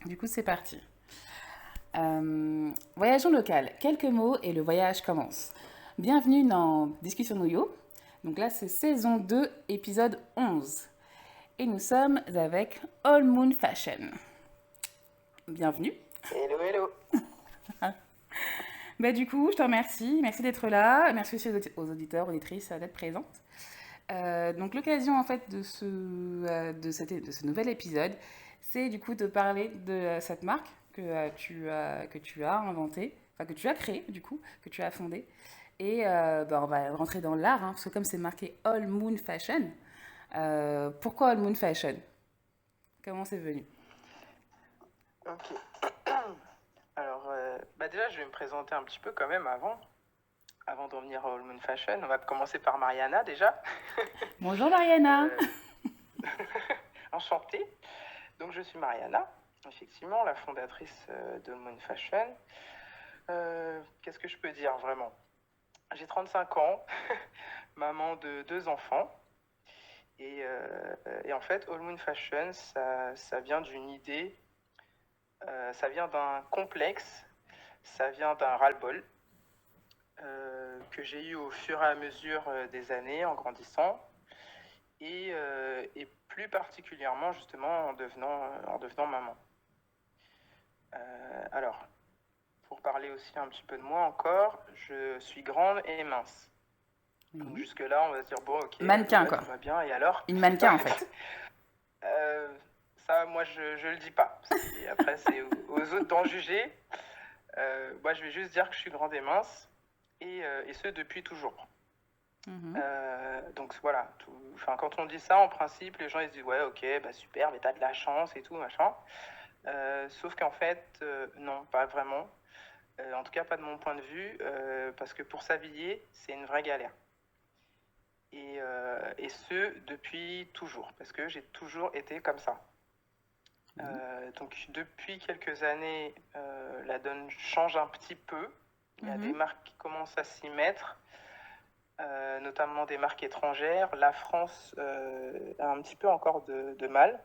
Du coup, c'est parti. Voyageons local. Quelques mots et le voyage commence. Bienvenue dans Discussion Nouyo. Donc là, c'est saison 2, épisode 11. Et nous sommes avec All Moon Fashion. Bienvenue. Hello, hello. Bah, du coup, je te remercie. Merci d'être là. Merci aussi aux auditeurs, auditrices d'être présentes. Donc l'occasion en fait de ce nouvel épisode, c'est du coup de parler de cette marque que tu as inventée, enfin que tu as créée du coup, que tu as fondée. Et on va rentrer dans l'art, hein, parce que comme c'est marqué All Moon Fashion, pourquoi All Moon Fashion? Comment c'est venu? Ok. Alors, déjà, je vais me présenter un petit peu quand même avant d'en venir à All Moon Fashion. On va commencer par Mariana déjà. Bonjour Mariana. Euh, Enchantée. Donc, je suis Mariana, effectivement, la fondatrice d'All Moon Fashion. Qu'est-ce que je peux dire vraiment? J'ai 35 ans, maman de 2 enfants. Et en fait, All Moon Fashion, ça vient d'une idée, ça vient d'un complexe, ça vient d'un ras-le-bol que j'ai eu au fur et à mesure des années en grandissant et plus particulièrement justement en devenant maman. Alors, pour parler aussi un petit peu de moi encore, je suis grande et mince. Donc Oui. jusque-là, on va se dire, bon, ok, Mannequin ouais, quoi. tout va bien, et alors? Une mannequin en fait. Euh, Ça, moi, je le dis pas. Après, c'est aux autres d'en juger. Moi, je vais juste dire que je suis grande et mince, et ce, depuis toujours. Mhm. Donc voilà, quand on dit ça, en principe, les gens ils se disent ouais, ok, bah super, mais t'as de la chance et tout, machin. Sauf qu'en fait, non, pas vraiment. En tout cas, pas de mon point de vue, parce que pour s'habiller, c'est une vraie galère. Et ce, depuis toujours, parce que j'ai toujours été comme ça. Oui. Donc depuis quelques années, la donne change un petit peu. Il y a des Mhm. marques qui commencent à s'y mettre. Notamment des marques étrangères. La France a un petit peu encore de mal.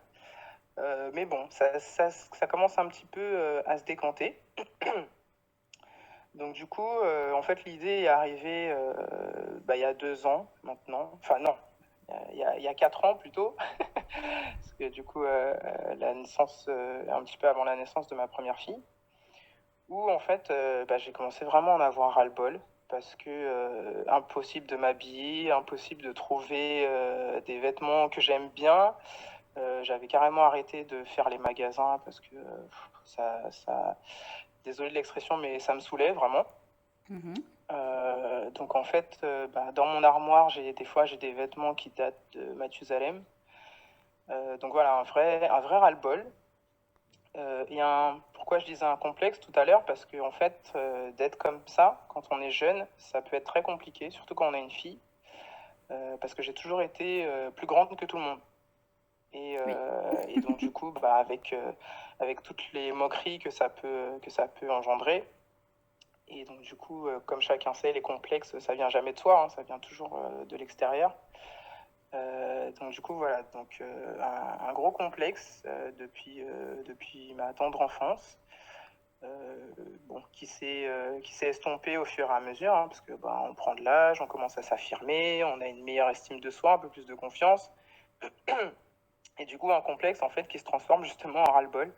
Mais bon, ça commence un petit peu à se décanter. Donc du coup, en fait, l'idée est arrivée il y a 2 ans maintenant. Enfin non, il y a 4 ans plutôt. Parce que du coup, la naissance, un petit peu avant la naissance de ma première fille, où en fait, j'ai commencé vraiment à en avoir ras-le-bol. Parce que impossible de m'habiller, impossible de trouver des vêtements que j'aime bien. J'avais carrément arrêté de faire les magasins parce que désolé de l'expression, mais ça me saoulait vraiment. Mhm. Donc en fait, dans mon armoire, des fois j'ai des vêtements qui datent de Mathusalem. Donc voilà, un vrai ras-le-bol. Pourquoi je disais un complexe tout à l'heure? Parce que en fait, d'être comme ça, quand on est jeune, ça peut être très compliqué, surtout quand on a une fille, parce que j'ai toujours été plus grande que tout le monde. Oui. Et donc du coup, avec toutes les moqueries que ça peut engendrer, et donc du coup, comme chacun sait, les complexes, ça vient jamais de soi, hein, ça vient toujours de l'extérieur. Donc du coup, voilà, donc un gros complexe depuis ma tendre enfance. Qui s'est estompé au fur et à mesure, hein, parce que on prend de l'âge, on commence à s'affirmer, on a une meilleure estime de soi, un peu plus de confiance, et du coup un complexe en fait qui se transforme justement en ras-le-bol.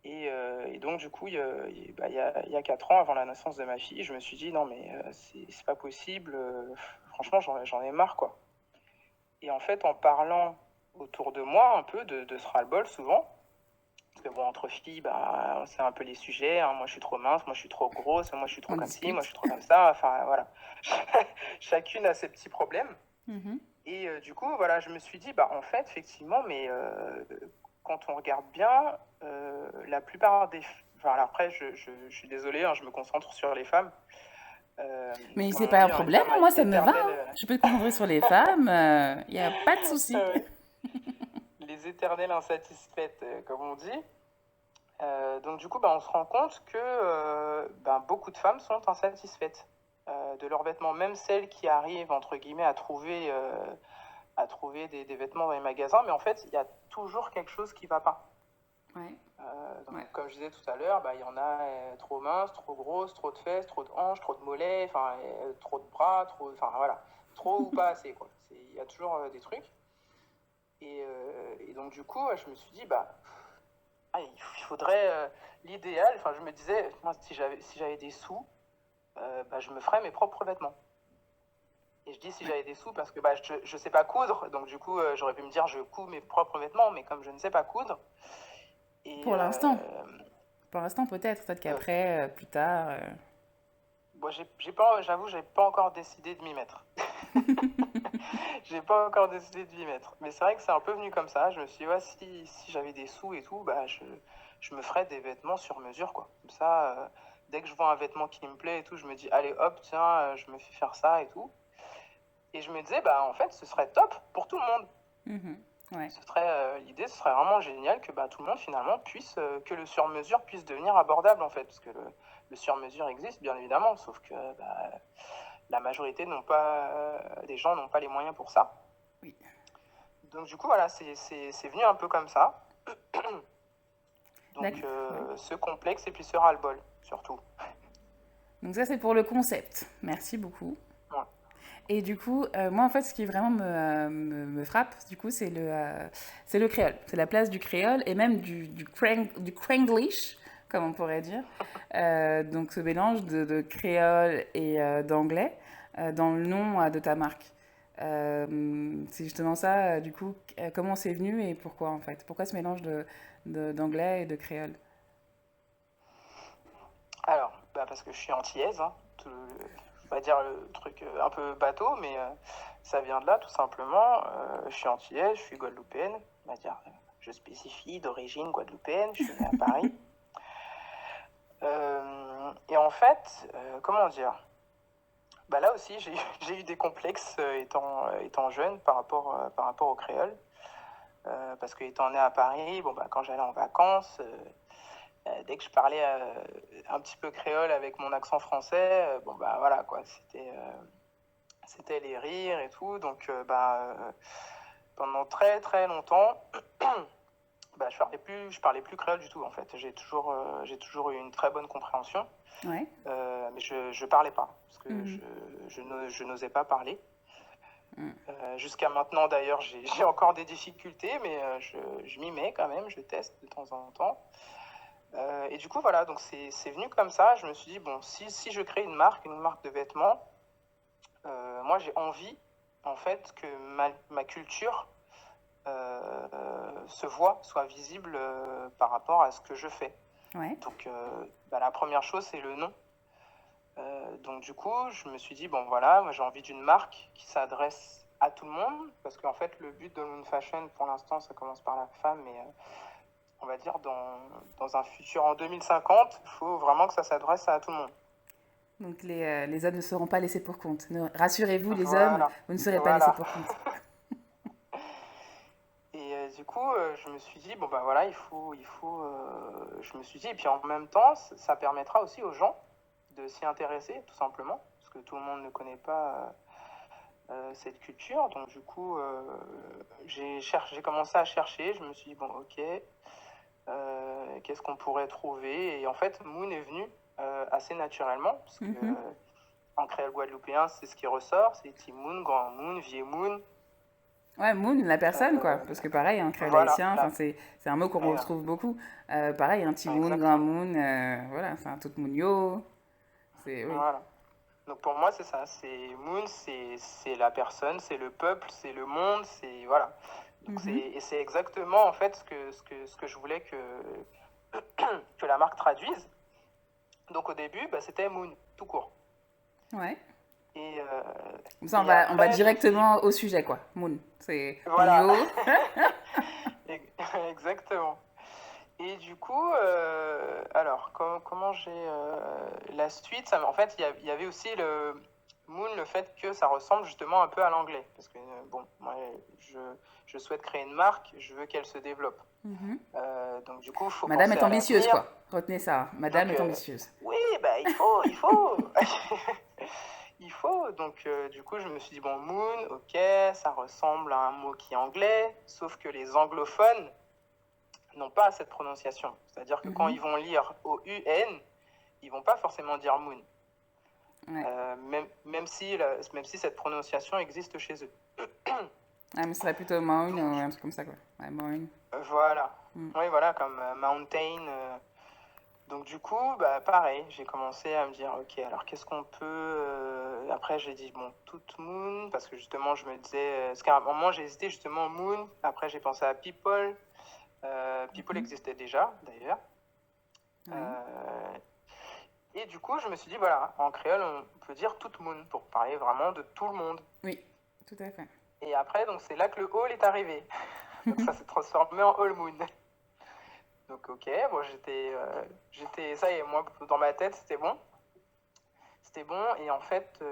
Et donc du coup, il y a 4 ans, avant la naissance de ma fille, je me suis dit non mais c'est pas possible, franchement j'en ai marre quoi. Et en fait en parlant autour de moi un peu de ce ras-le-bol souvent, parce que bon, entre filles, c'est un peu les sujets, hein. Moi, je suis trop mince, moi, je suis trop grosse, moi, je suis trop On comme ci, moi, je discute. suis trop comme ça. Enfin, voilà. Chacune a ses petits problèmes. Mhm. Et du coup, voilà, je me suis dit, en fait, effectivement, mais quand on regarde bien, la plupart des... Enfin, alors après, je suis désolée, hein, je me concentre sur les femmes. Mais Comme c'est on pas un dit, hein, les problème, femmes moi ça me va, éternelles... hein. Je peux te concentrer sur les femmes, il n'y a pas de souci. ouais, les éternelles insatisfaites, comme on dit. Donc du coup, on se rend compte que beaucoup de femmes sont insatisfaites de leurs vêtements, même celles qui arrivent entre guillemets à trouver des vêtements dans les magasins, mais en fait, il y a toujours quelque chose qui ne va pas. Ouais. Donc, Ouais. comme je disais tout à l'heure, bah, il y en a trop minces, trop grosses, trop de fesses, trop de hanches, trop de mollets, enfin, trop de bras, trop, enfin voilà, trop ou pas assez, quoi. Il y a toujours des trucs. Et donc, du coup, je me suis dit, bah, il faudrait l'idéal, enfin, je me disais, moi, si j'avais des sous, bah, je me ferais mes propres vêtements. Et je dis si Ouais. j'avais des sous parce que bah, je sais pas coudre, donc du coup, j'aurais pu me dire je couds mes propres vêtements, mais comme je ne sais pas coudre, et Pour l'instant. Pour l'instant, peut-être euh, qu'après, plus tard. bon, j'avoue, j'ai pas encore décidé de m'y mettre. J'ai pas encore décidé de m'y mettre. Mais c'est vrai que c'est un peu venu comme ça. Je me suis dit, ouais, si j'avais des sous et tout, bah, je me ferais des vêtements sur mesure, quoi. Comme ça, dès que je vois un vêtement qui me plaît et tout, je me dis, allez, hop, tiens, je me fais faire ça et tout. Et je me disais, bah, en fait, ce serait top pour tout le monde. Ouais. L'idée, ce serait vraiment génial que bah, tout le monde, finalement, que le sur-mesure puisse devenir abordable, en fait. Parce que le sur-mesure existe, bien évidemment, sauf que bah, la majorité des gens n'ont pas les moyens pour ça. Oui. Donc du coup, voilà, c'est venu un peu comme ça. Donc Ouais. ce complexe et puis ce ras-le-bol, surtout. Donc ça, c'est pour le concept. Merci beaucoup. Ouais. Et du coup, moi, en fait, ce qui vraiment me frappe, du coup, c'est le créole. C'est la place du créole et même du cranglish, comme on pourrait dire. Donc, ce mélange créole et d'anglais dans le nom de ta marque. C'est justement ça, du coup, comment c'est venu et pourquoi, en fait? Pourquoi ce mélange d'anglais et de créole? Alors, bah, parce que je suis antillaise, hein. Je vais dire le truc un peu bateau, mais ça vient de là, tout simplement. Je suis antillaise, je suis guadeloupéenne. On va dire, je spécifie d'origine guadeloupéenne, je suis née à Paris. Et en fait, comment dire? Bah là aussi, j'ai eu des complexes étant jeune par rapport au créole. Parce que étant né à Paris, bon, bah, quand j'allais en vacances, dès que je parlais un petit peu créole avec mon accent français, bon bah voilà quoi, c'était les rires et tout. Donc pendant très très longtemps, bah, je parlais plus créole du tout en fait. J'ai toujours eu une très bonne compréhension, Ouais. mais je parlais pas parce que Mhm. je n'osais pas parler. Mm. Jusqu'à maintenant d'ailleurs, j'ai encore des difficultés, mais je m'y mets quand même, je teste de temps en temps. Et du coup, voilà, donc c'est venu comme ça. Je me suis dit, bon, si je crée une marque de vêtements, moi j'ai envie, en fait, que ma culture se voit, soit visible par rapport à ce que je fais. Ouais. Donc, bah, la première chose, c'est le nom. Donc, du coup, je me suis dit, bon, voilà, moi j'ai envie d'une marque qui s'adresse à tout le monde, parce qu'en fait, le but de Moon Fashion, pour l'instant, ça commence par la femme, mais on va dire dans un futur en 2050, il faut vraiment que ça s'adresse à tout le monde. Donc les hommes ne seront pas laissés pour compte. Rassurez-vous, les hommes, Voilà, vous ne serez pas laissés voilà. pour compte. Et du coup, je me suis dit, bon bah voilà, je me suis dit, et puis en même temps, ça permettra aussi aux gens de s'y intéresser, tout simplement, parce que tout le monde ne connaît pas cette culture. Donc du coup, j'ai commencé à chercher, je me suis dit, bon ok, qu'est-ce qu'on pourrait trouver? Et en fait, Moon est venu assez naturellement, parce que Mhm. en créole guadeloupéen, c'est ce qui ressort, c'est petit Moon, grand Moon, vieux Moon. Ouais, Moon, la personne, quoi. Euh, Parce que pareil, un créole voilà, haïtien, c'est un mot qu'on euh, retrouve beaucoup. Pareil, un petit Moon, grand exactement. Moon, voilà, c'est un tout Moonio. C'est, oui. Voilà. Donc pour moi, c'est ça. C'est Moon, c'est la personne, c'est le peuple, c'est le monde, c'est voilà. Donc Mhm. et c'est exactement en fait ce que je voulais que la marque traduise. Donc au début, bah, c'était Moon, tout court. Ouais. Et, Comme ça, et on va après, je me suis dit, directement au sujet, quoi. Moon. C'est voilà, Moonio. exactement. Et du coup, alors, comment j'ai la suite en fait, il y avait aussi le Moon, le fait que ça ressemble justement un peu à l'anglais. Parce que, bon, moi, je, je souhaite créer une marque, je veux qu'elle se développe. Mhm. Donc, du coup, il faut Madame penser est à ambitieuse, l'avenir. quoi. Retenez ça. Hein. Madame Donc, est ambitieuse. oui, bah, il faut. Il faut. Donc, du coup, je me suis dit, bon, Moon, ok, ça ressemble à un mot qui est anglais, sauf que les anglophones n'ont pas cette prononciation. C'est-à-dire que quand ils vont lire O-U-N, ils vont pas forcément dire moon. Ouais. Même si cette prononciation existe chez eux. Ah, mais ce serait plutôt moon ou un truc comme ça, quoi. Ouais, moon. Voilà. Oui, voilà, comme mountain. Donc du coup, bah, pareil, j'ai commencé à me dire, ok, alors qu'est-ce qu'on peut... Après, j'ai dit, bon, toute moon, parce que justement, je me disais... Parce qu'à un moment, j'ai hésité justement moon. Après, j'ai pensé à people. People existait déjà, d'ailleurs. Ouais. Et du coup, je me suis dit, voilà, en créole, on peut dire toute moon pour parler vraiment de tout le monde. Oui, tout à fait. Et après, donc c'est là que le all est arrivé. Donc ça s'est transformé en all moon. Donc ok, bon, j'étais, ça y est, moi, dans ma tête, c'était bon. C'était bon, et en fait,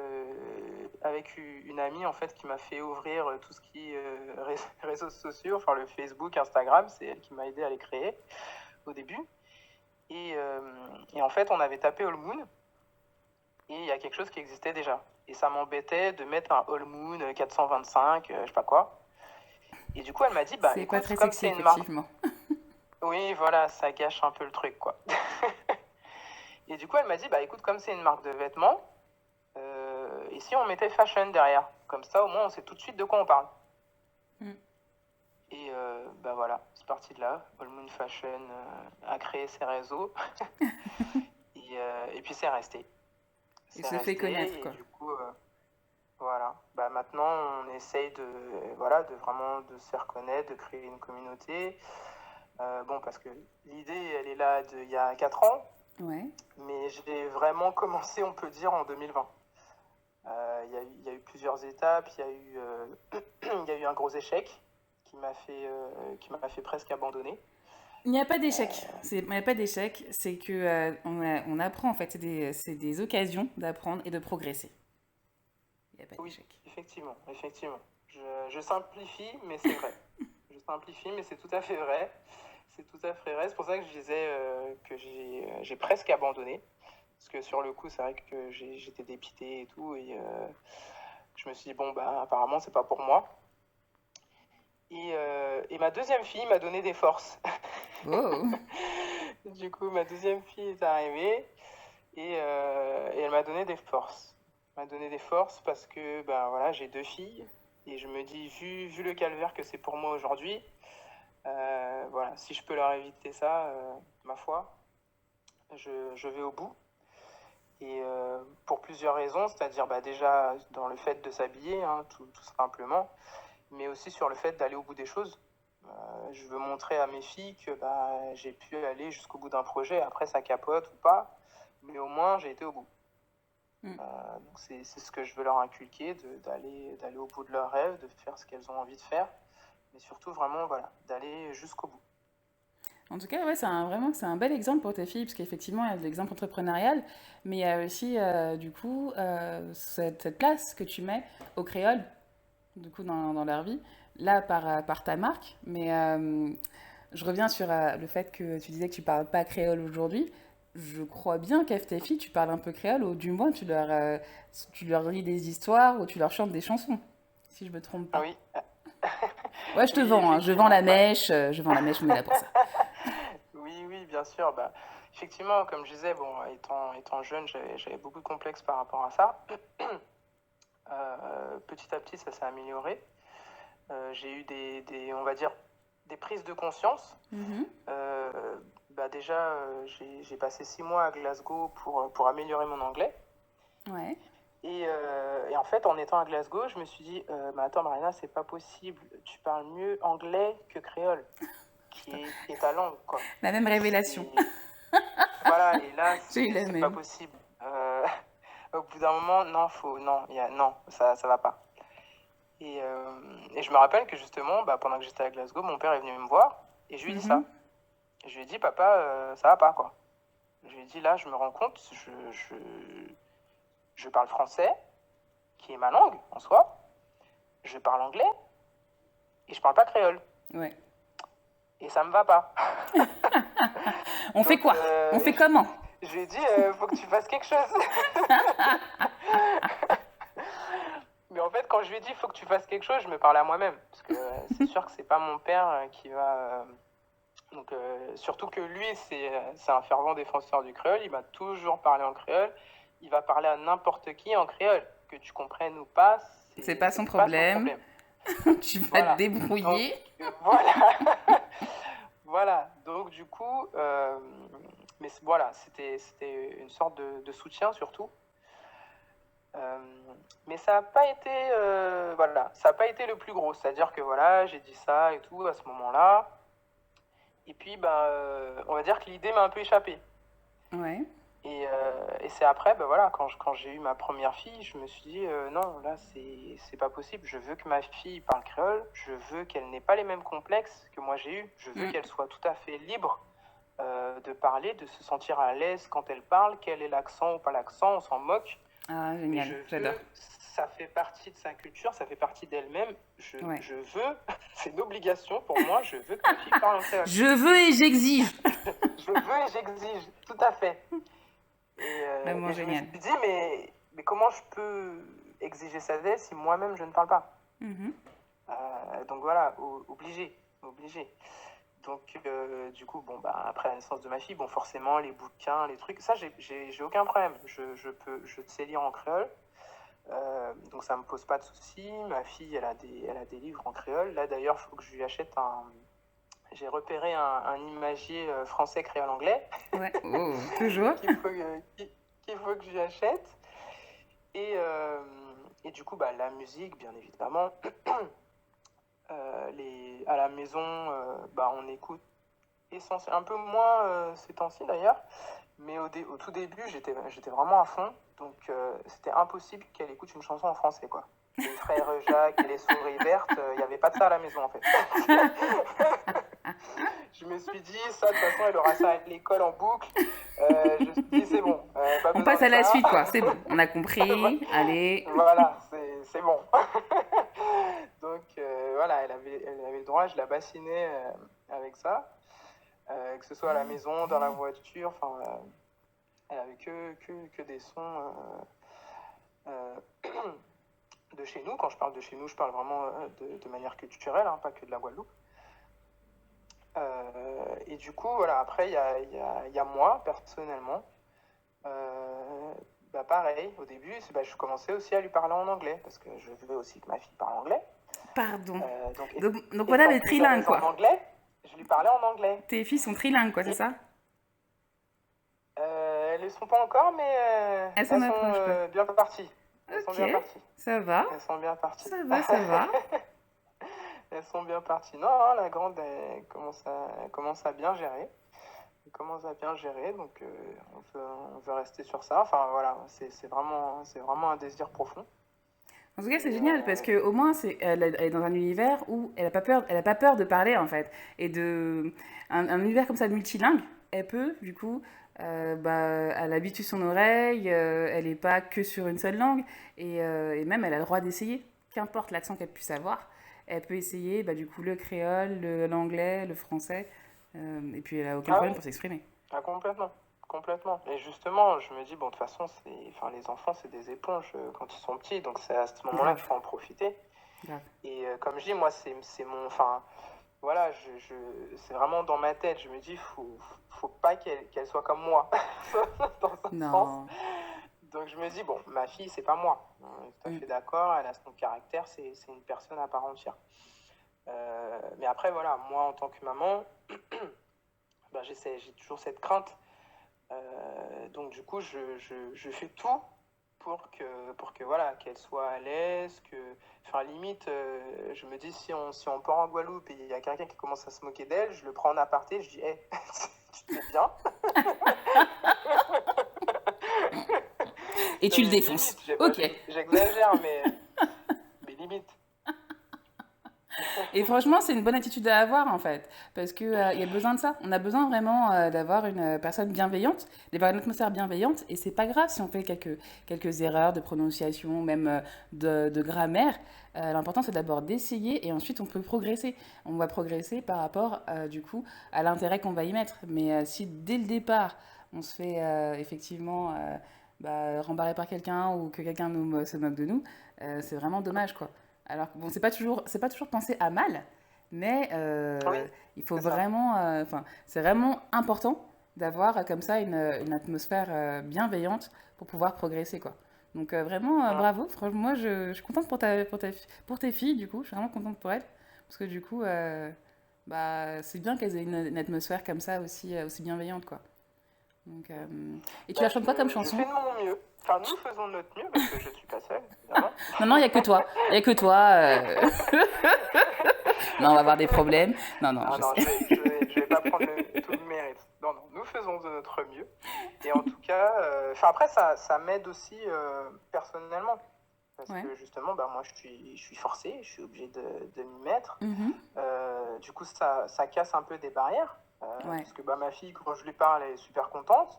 avec une amie, en fait, qui m'a fait ouvrir tout ce qui est réseaux sociaux, enfin le Facebook, Instagram, c'est elle qui m'a aidé à les créer au début. Et en fait, on avait tapé All Moon, et il y a quelque chose qui existait déjà. Et ça m'embêtait de mettre un All Moon 425, je sais pas quoi. Et du coup, elle m'a dit, bah c'est écoute, pas très comme sexy, c'est une marque... effectivement. Oui, voilà, ça gâche un peu le truc, quoi. Et du coup, elle m'a dit, bah écoute, comme c'est une marque de vêtements, et si on mettait fashion derrière? Comme ça, au moins, on sait tout de suite de quoi on parle. Et bah voilà, c'est parti de là. All Moon Fashion a créé ses réseaux. Et puis, c'est resté. Il se fait connaître, quoi. Et du coup, voilà. Bah, maintenant, on essaye voilà, vraiment de se faire connaître, de créer une communauté. Bon, parce que l'idée, elle est là il y a 4 ans. Ouais. Mais j'ai vraiment commencé, on peut dire, en 2020. Il y a eu plusieurs étapes. Il y a eu un gros échec qui m'a fait presque abandonner. Il n'y a pas d'échec. Il n'y a pas d'échec. C'est que on apprend, en fait. C'est des occasions d'apprendre et de progresser. Il n'y a pas d'échec. Oui, effectivement. Je simplifie, mais c'est vrai. Je simplifie, mais c'est tout à fait vrai. C'est tout à fait vrai. C'est pour ça que je disais que j'ai presque abandonné. Parce que sur le coup, c'est vrai que j'étais dépité et tout. Et je me suis dit, bon, bah, apparemment, c'est pas pour moi. Et ma deuxième fille m'a donné des forces. Oh. Du coup, ma deuxième fille est arrivée et elle m'a donné des forces. Elle m'a donné des forces parce que ben, voilà, j'ai 2 filles et je me dis, vu le calvaire que c'est pour moi aujourd'hui, voilà, si je peux leur éviter ça, ma foi, je vais au bout. Et pour plusieurs raisons, c'est-à-dire bah, déjà dans le fait de s'habiller, hein, tout simplement, mais aussi sur le fait d'aller au bout des choses. Je veux montrer à mes filles que bah, j'ai pu aller jusqu'au bout d'un projet. Après, ça capote ou pas, mais au moins, j'ai été au bout. Donc c'est ce que je veux leur inculquer, d'aller au bout de leurs rêves, de faire ce qu'elles ont envie de faire, mais surtout, vraiment, voilà, d'aller jusqu'au bout. En tout cas, ouais, c'est un bel exemple pour tes filles, parce qu'effectivement, il y a de l'exemple entrepreneurial, mais il y a aussi, du coup, cette place que tu mets au créole, du coup, dans leur vie, là, par ta marque. Mais je reviens sur le fait que tu disais que tu parles pas créole aujourd'hui. Je crois bien qu'avec tes filles, tu parles un peu créole, ou du moins, tu leur lis des histoires, ou tu leur chantes des chansons, si je me trompe pas. Oui. Ouais, je te vends, hein, je vends la mèche, on est là pour ça. Oui, bien sûr. Bah, effectivement, comme je disais, bon, étant jeune, j'avais beaucoup de complexes par rapport à ça. Petit à petit, ça s'est amélioré. J'ai eu on va dire, des prises de conscience. Bah déjà, j'ai passé 6 mois à Glasgow pour améliorer mon anglais. Ouais. Et en fait, en étant à Glasgow, je me suis dit, mais attends, Marina, c'est pas possible. Tu parles mieux anglais que créole, qui est ta langue, quoi. La même révélation. Voilà, et là, J'ai eu la c'est même. pas possible. Au bout d'un moment, non, ça va pas. Et je me rappelle que justement, bah, pendant que j'étais à Glasgow, mon père est venu me voir et je lui ai dit ça. Je lui ai dit, papa, ça va pas, quoi. Je lui ai dit, là, je me rends compte, je parle français, qui est ma langue en soi, je parle anglais et je parle pas créole. Ouais. Et ça me va pas. On fait quoi? On fait comment? Je lui ai dit, faut que tu fasses quelque chose. Mais en fait, quand je lui ai dit, faut que tu fasses quelque chose, je me parlais à moi-même. Parce que c'est sûr que c'est pas mon père Donc, surtout que lui, c'est un fervent défenseur du créole. Il va toujours parler en créole. Il va parler à n'importe qui en créole. Que tu comprennes ou pas, C'est pas son pas son problème. problème. Tu vas te Voilà. débrouiller. Donc, voilà. Voilà. Donc, du coup, mais voilà, c'était une sorte de soutien surtout. Mais ça n'a pas été, voilà, ça n'a pas été le plus gros. C'est-à-dire que voilà, j'ai dit ça et tout à ce moment-là. Et puis, on va dire que l'idée m'a un peu échappé. Ouais. Et c'est après, voilà, quand j'ai eu ma première fille, je me suis dit, non, là, c'est pas possible. Je veux que ma fille parle créole. Je veux qu'elle n'ait pas les mêmes complexes que moi j'ai eu. Je veux qu'elle soit tout à fait libre de parler, de se sentir à l'aise quand elle parle, quel est l'accent ou pas l'accent, on s'en moque. Ah, génial, j'adore. Ça fait partie de sa culture, ça fait partie d'elle-même. Je veux, c'est une obligation pour moi, je veux que ma fille parle en créole. Je veux et j'exige. Je veux et j'exige, tout à fait. Et Vraiment je génial. me suis dit, mais comment je peux exiger ça d'elle si moi-même je ne parle pas? Donc voilà, obligé. Donc, du coup, après la naissance de ma fille, forcément, les bouquins, les trucs, ça, j'ai aucun problème. Je sais lire en créole. Donc, ça me pose pas de soucis. Ma fille, elle a des livres en créole. Là, d'ailleurs, il faut que je lui achète j'ai repéré un imagier français créole anglais. Ouais, oh, toujours. qu'il faut que je lui achète. Et du coup, la musique, bien évidemment. À la maison, on écoute un peu moins ces temps-ci d'ailleurs, mais au tout début, j'étais vraiment à fond, donc c'était impossible qu'elle écoute une chanson en français, quoi. Les frères Jacques et les souris vertes, il n'y avait pas de ça à la maison, en fait. Je me suis dit, ça, de toute façon, elle aura ça à l'école en boucle. Je me suis dit, c'est bon. On passe à la suite, quoi. C'est bon. On a compris. Allez. Voilà, c'est bon. Donc, voilà, elle avait le droit. Je la bassinais avec ça. Que ce soit à la maison, dans la voiture. Enfin, elle avait que des sons de chez nous. Quand je parle de chez nous, je parle vraiment de manière culturelle, hein, pas que de la Guadeloupe. Et du coup, voilà, après, il y a moi, personnellement. Pareil, au début, je commençais aussi à lui parler en anglais, parce que je veux aussi que ma fille parle anglais. Pardon. Donc voilà, les trilingues, quoi. En anglais, je lui parlais en anglais. Tes filles sont trilingues, quoi, c'est ça? Elles ne sont pas encore, mais elles sont bien parties. Elles sont bien parties. Ça va. Elles sont bien parties. Ça va. Elles sont bien parties. Non, la grande, elle commence à bien gérer. Donc on veut rester sur ça. Enfin voilà, c'est vraiment un désir profond. En tout cas, c'est génial parce que au moins, elle est dans un univers où elle a pas peur de parler en fait, et un univers comme ça multilingue, elle peut du coup, elle habitue son oreille, elle n'est pas que sur une seule langue, et même elle a le droit d'essayer, qu'importe l'accent qu'elle puisse avoir, elle peut essayer du coup le créole, l'anglais, le français, et puis elle a aucun problème pour s'exprimer. Ah, complètement. Et justement, je me dis, de toute façon, les enfants, c'est des éponges quand ils sont petits, donc c'est à ce moment-là qu'il faut en profiter. Grave. Et comme je dis, moi, c'est mon... Enfin, voilà, c'est vraiment dans ma tête. Je me dis, faut pas qu'elle soit comme moi, dans un sens. Donc je me dis, ma fille, c'est pas moi. On est tout à fait d'accord, elle a son caractère, c'est une personne à part entière. Mais après, voilà, moi, en tant que maman... j'ai toujours cette crainte. Donc du coup, je fais tout pour que voilà, qu'elle soit à l'aise, limite, je me dis si on part en Guadeloupe et il y a quelqu'un qui commence à se moquer d'elle, je le prends en aparté, je dis hey, tu te fais bien. Et tu le défonces. Ok. J'exagère, mais limite. Et franchement, c'est une bonne attitude à avoir en fait, parce qu'il y a besoin de ça. On a besoin vraiment d'avoir une personne bienveillante, d'avoir une atmosphère bienveillante, et c'est pas grave si on fait quelques erreurs de prononciation, même de grammaire. L'important, c'est d'abord d'essayer, et ensuite on peut progresser. On va progresser par rapport du coup à l'intérêt qu'on va y mettre. Mais si dès le départ, on se fait effectivement rembarrer par quelqu'un ou que quelqu'un se moque de nous, c'est vraiment dommage quoi. Alors bon, c'est pas toujours pensé à mal, Mais Oui, il faut c'est ça. vraiment, enfin, c'est vraiment important d'avoir comme ça une atmosphère bienveillante pour pouvoir progresser, quoi. Donc vraiment, Mm. bravo. Franchement, moi, je suis contente pour tes filles, du coup. Je suis vraiment contente pour elles. Parce que du coup, bah, c'est bien qu'elles aient une atmosphère comme ça aussi, aussi bienveillante, quoi. Donc, et tu Bah, as chanté quoi comme je fais chanson? de mon mieux. Enfin, nous faisons de notre mieux parce que je ne suis pas seule, évidemment. Non, il n'y a que toi. Il n'y a que toi. Non, on va avoir des problèmes. Non, non, Non, je non, sais. je vais pas prendre tout le mérite. Non, non, nous faisons de notre mieux. Et en tout cas, enfin après, ça m'aide aussi personnellement. Parce Ouais. que justement, bah, moi, je suis forcé, je suis obligé de m'y mettre. Mhm. Du coup, ça casse un peu des barrières. Ouais. Parce que bah, ma fille, quand je lui parle, elle est super contente.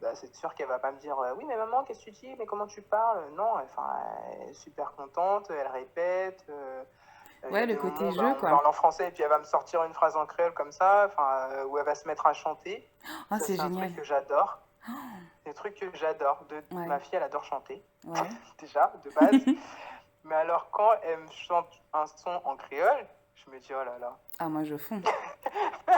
Bah, c'est sûr qu'elle va pas me dire oui, mais maman, qu'est-ce que tu dis? Mais comment tu parles? Non, enfin, elle est super contente, elle répète. Il y Ouais, a le des côté moments, bah, jeu, on quoi. parle en français et puis elle va me sortir une phrase en créole comme ça, où elle va se mettre à chanter. Oh, Ça, c'est c'est un génial. truc que j'adore. C'est un truc que j'adore. Ouais. Ma fille, elle adore chanter, Ouais. déjà, de base. Mais alors, quand elle me chante un son en créole, je me dis, oh là là. Ah, moi, je fonds.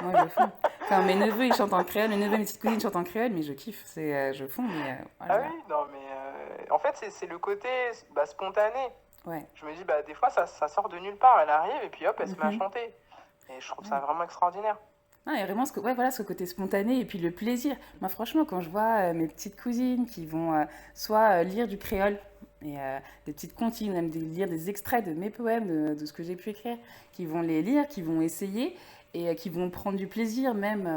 Moi, je fonds. Quand mes neveux, ils chantent en créole, mes neveux et mes petites cousines chantent en créole, mais je kiffe. C'est, je fonds, mais oh là Ah là. oui, non, mais en fait, c'est le côté bah, spontané. Ouais. Je me dis, bah, des fois, ça sort de nulle part. Elle arrive et puis hop, elle se met à Mhm. chanter. Et je trouve ça Ouais. vraiment extraordinaire. Non, il y a vraiment ouais, voilà, ce côté spontané et puis le plaisir. Moi, franchement, quand je vois mes petites cousines qui vont soit lire du créole, et des petites comptines, même lire des extraits de mes poèmes, de ce que j'ai pu écrire, qui vont les lire, qui vont essayer et qui vont prendre du plaisir même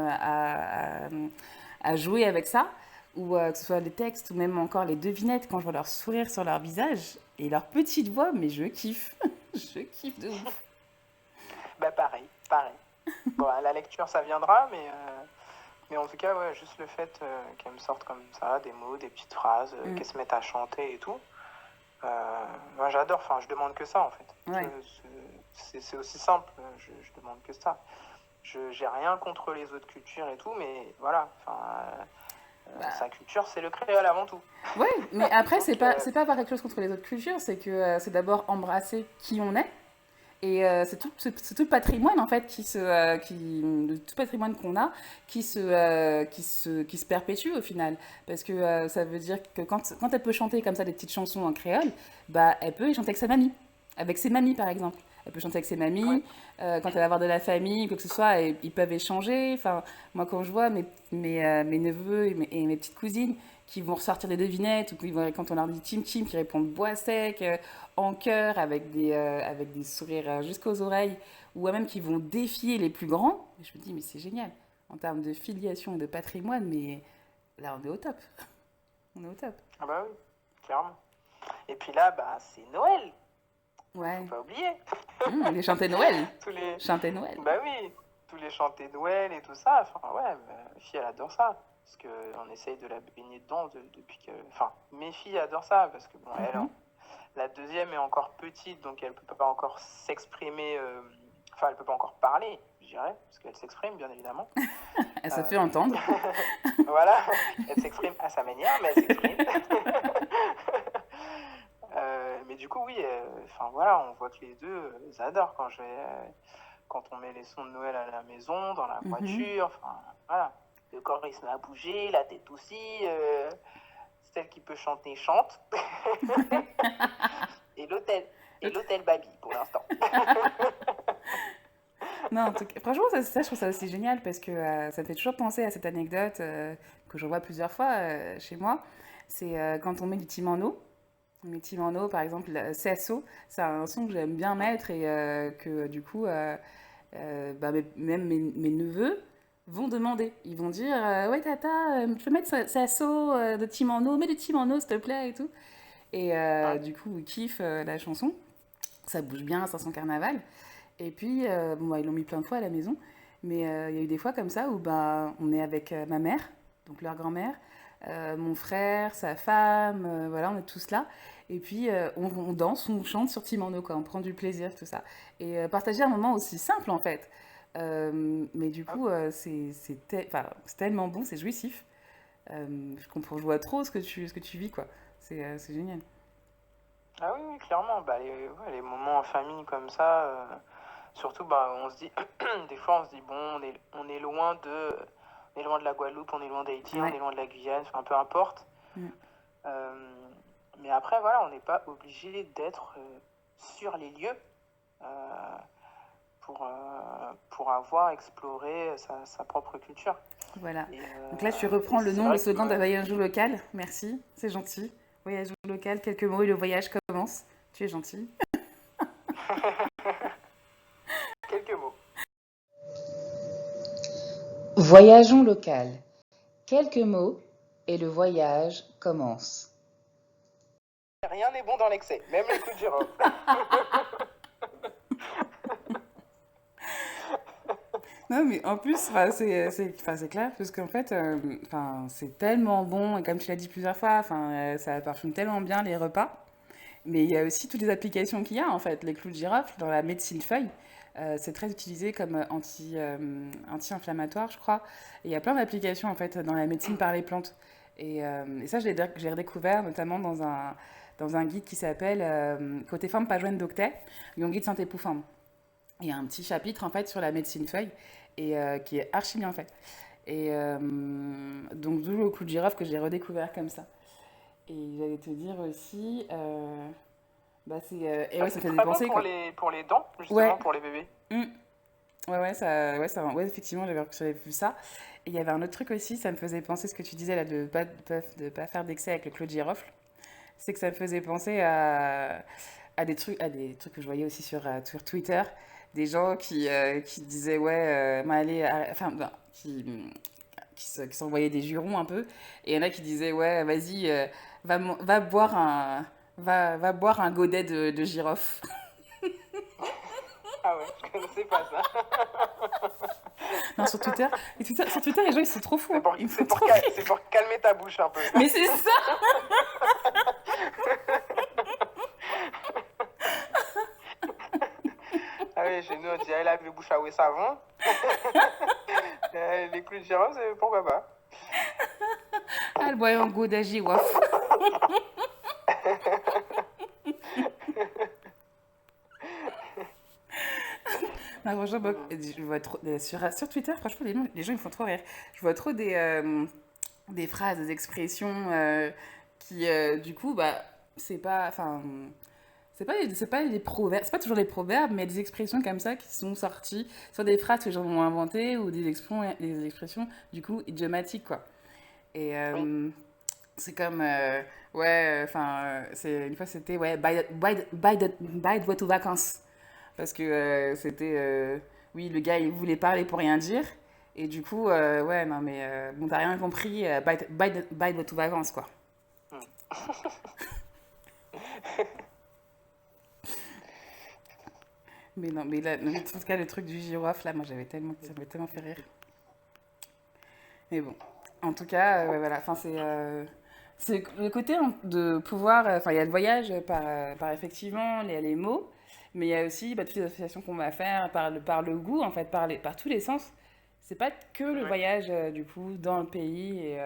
à jouer avec ça, ou que ce soit les textes ou même encore les devinettes, quand je vois leur sourire sur leur visage et leur petite voix, mais je kiffe. Je kiffe de ouf. Bah, pareil, pareil. Bon, à la lecture, ça viendra, mais en tout cas, ouais, juste le fait qu'elle me sorte comme ça, des mots, des petites phrases, Mm. qu'elle se mette à chanter et tout, moi j'adore, enfin, je demande que ça en fait. Ouais. C'est aussi simple, je demande que ça. J'ai rien contre les autres cultures et tout, mais voilà, enfin, Bah, sa culture, c'est le créole avant tout. ouais, mais après, Donc, c'est pas avoir quelque chose contre les autres cultures, c'est que c'est d'abord embrasser qui on est. Et c'est tout le patrimoine, en fait, tout patrimoine qu'on a, qui se perpétue au final. Parce que ça veut dire que quand elle peut chanter comme ça des petites chansons en créole, bah, elle peut y chanter avec sa mamie. Avec ses mamies, par exemple. Elle peut chanter avec ses ouais. mamies. Quand elle va avoir de la famille, quoi que ce soit, ils peuvent échanger. Enfin, moi, quand je vois mes neveux et mes petites cousines qui vont ressortir des devinettes, ou quand on leur dit Tim Tim, qui répondent bois sec, en chœur, avec des sourires jusqu'aux oreilles, ou même qui vont défier les plus grands, je me dis, mais c'est génial. En termes de filiation et de patrimoine, mais là, on est au top. On est au top. Ah bah oui, clairement. Et puis là, bah, c'est Noël, faut Ouais. pas oublier. Les chanter Noël. Tous les... Chanter Noël. Bah oui, tous les chantés de Noël et tout ça, enfin ouais, ma fille elle adore ça. Parce qu'on essaye de la baigner dedans depuis que... Enfin, mes filles adorent ça, parce que bon, Mm -hmm. la deuxième est encore petite, donc elle peut pas encore s'exprimer... Enfin, elle peut pas encore parler, je dirais, parce qu'elle s'exprime, bien évidemment. Elle se fait entendre. Voilà, elle s'exprime à sa manière, mais elle s'exprime. Mais du coup, oui, enfin voilà, on voit que les deux, ils adorent quand on met les sons de Noël à la maison, dans la voiture, enfin voilà. Le corps il se met à bouger, la tête aussi. Celle qui peut chanter chante. et l'hôtel Babi pour l'instant. Non, en tout cas, franchement, ça, je trouve ça aussi génial parce que ça me fait toujours penser à cette anecdote que je vois plusieurs fois chez moi. C'est quand on met du Timano. On met Timano, par exemple, CSO, c'est un son que j'aime bien mettre et que du coup, bah, même mes neveux vont demander. Ils vont dire ouais, tata, tu peux mettre CSO de Timano, mets du Timano, s'il te plaît, et tout. Et Ouais. du coup, ils kiffent la chanson. Ça bouge bien, ça sent carnaval. Et puis, bon, bah, ils l'ont mis plein de fois à la maison. Mais il y a eu des fois comme ça où bah, on est avec ma mère, donc leur grand-mère, mon frère, sa femme, voilà, on est tous là. Et puis, on danse, on chante sur Timano, quoi. On prend du plaisir, tout ça. Et partager un moment aussi simple, en fait. Mais du coup, c'est tellement bon, c'est jouissif. Je vois trop ce que tu vis, quoi. C'est génial. Ah oui, oui, clairement. Bah, les moments en famille comme ça, Surtout, bah, on se dit, des fois, on se dit, bon, on est loin on est loin de la Guadeloupe, on est loin d'Haïti, on est loin de la Guyane, enfin, peu importe. Mais après, voilà, on n'est pas obligé d'être sur les lieux pour avoir exploré sa propre culture. Voilà. Donc là, tu reprends le nom, le slogan de Voyage local. Merci, c'est gentil. Voyage local, quelques mots et le voyage commence. Tu es gentil. Quelques mots. Voyageons local. Quelques mots et le voyage commence. Rien n'est bon dans l'excès, même les clous de girofle. Non, mais en plus, c'est clair, parce qu'en fait, c'est tellement bon, et comme tu l'as dit plusieurs fois, ça parfume tellement bien les repas. Mais il y a aussi toutes les applications qu'il y a, en fait. Les clous de girofle, dans la médecine feuille, c'est très utilisé comme anti-inflammatoire, je crois. Et il y a plein d'applications, en fait, dans la médecine par les plantes. Et ça, j'ai redécouvert, notamment dans un guide qui s'appelle Côté forme, pas joindre docteur, mon guide santé pour femme. Il y a un petit chapitre, en fait, sur la médecine feuille, et qui est archi bien fait. Et donc, d'où le clou de girofle que j'ai redécouvert comme ça. Et j'allais te dire aussi, et ouais, ça fait penser quoi. Pour les dents, justement, pour les bébés. Ouais, effectivement, j'avais vu ça. Et il y avait un autre truc aussi, ça me faisait penser ce que tu disais là de pas faire d'excès avec le clou de girofle. C'est que ça me faisait penser à des trucs que je voyais aussi sur Twitter, des gens qui disaient qui s'envoyaient des jurons un peu, et il y en a qui disaient ouais vas-y va boire un godet de girofle. Ah ouais, je connaissais pas ça. Non, sur Twitter, les gens ils sont trop fous. C'est pour calmer ta bouche un peu. Mais c'est ça. Ah oui, chez nous on dit elle lave les bouches à eau et savon. Les clous de girofle, c'est pourquoi pas. Elle boit un godet de girofle. Non, franchement, je vois trop, sur Twitter, franchement, les gens ils font trop rire. Je vois trop des phrases, des expressions qui, du coup, c'est pas, c'est pas des proverbes, c'est pas toujours des proverbes, mais des expressions comme ça qui sont sorties, soit des phrases que les gens ont inventées ou des expressions du coup, idiomatiques, quoi. Et c'est comme, une fois c'était, buy de aux vacances. Parce que c'était, oui, le gars, il voulait parler pour rien dire. Et du coup, non, mais bon, t'as rien compris, buy de aux vacances, quoi. Mais non, mais là, en tout cas, le truc du girofle, là, moi, ça m'avait tellement fait rire. Mais bon, en tout cas, voilà, c'est le côté de pouvoir, il y a le voyage par effectivement les mots, mais il y a aussi toutes les associations qu'on va faire par le goût, en fait, par tous les sens. C'est pas que le voyage, du coup, dans le pays,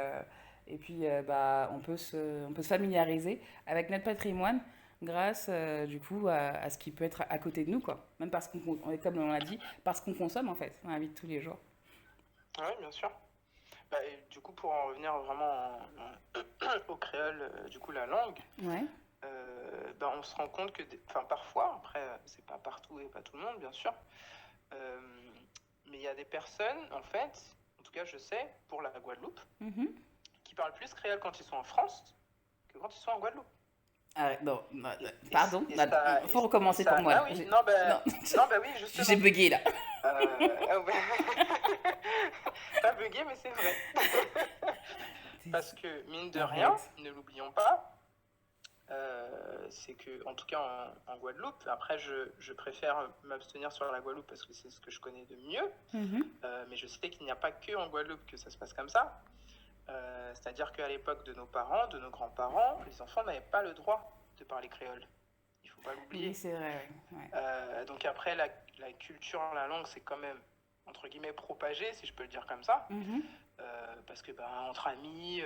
et puis on peut se familiariser avec notre patrimoine grâce, du coup, à ce qui peut être à côté de nous, quoi. Même parce comme on l'a dit, parce qu'on consomme, en fait, dans la vie de tous les jours. Oui, bien sûr. Du coup, pour en revenir vraiment au créole, du coup, la langue, on se rend compte que, parfois, après, c'est pas partout et pas tout le monde, bien sûr, mais il y a des personnes, en fait, en tout cas, je sais, pour la Guadeloupe, qui parlent plus créole quand ils sont en France que quand ils sont en Guadeloupe. Ah, non, pardon, il faut recommencer pour moi. Ah oui, non, oui, justement. J'ai bugué, là. Pas bugué, mais c'est vrai. Parce que, mine de rien, ne l'oublions pas, c'est que, en tout cas en Guadeloupe, après je préfère m'abstenir sur la Guadeloupe parce que c'est ce que je connais de mieux, mais je sais qu'il n'y a pas que en Guadeloupe que ça se passe comme ça. C'est-à-dire qu'à l'époque de nos parents, de nos grands-parents, les enfants n'avaient pas le droit de parler créole. Il ne faut pas l'oublier. Oui, c'est vrai. Ouais. Donc après, la culture, la langue, c'est quand même, entre guillemets, propagé, si je peux le dire comme ça. Parce que entre amis,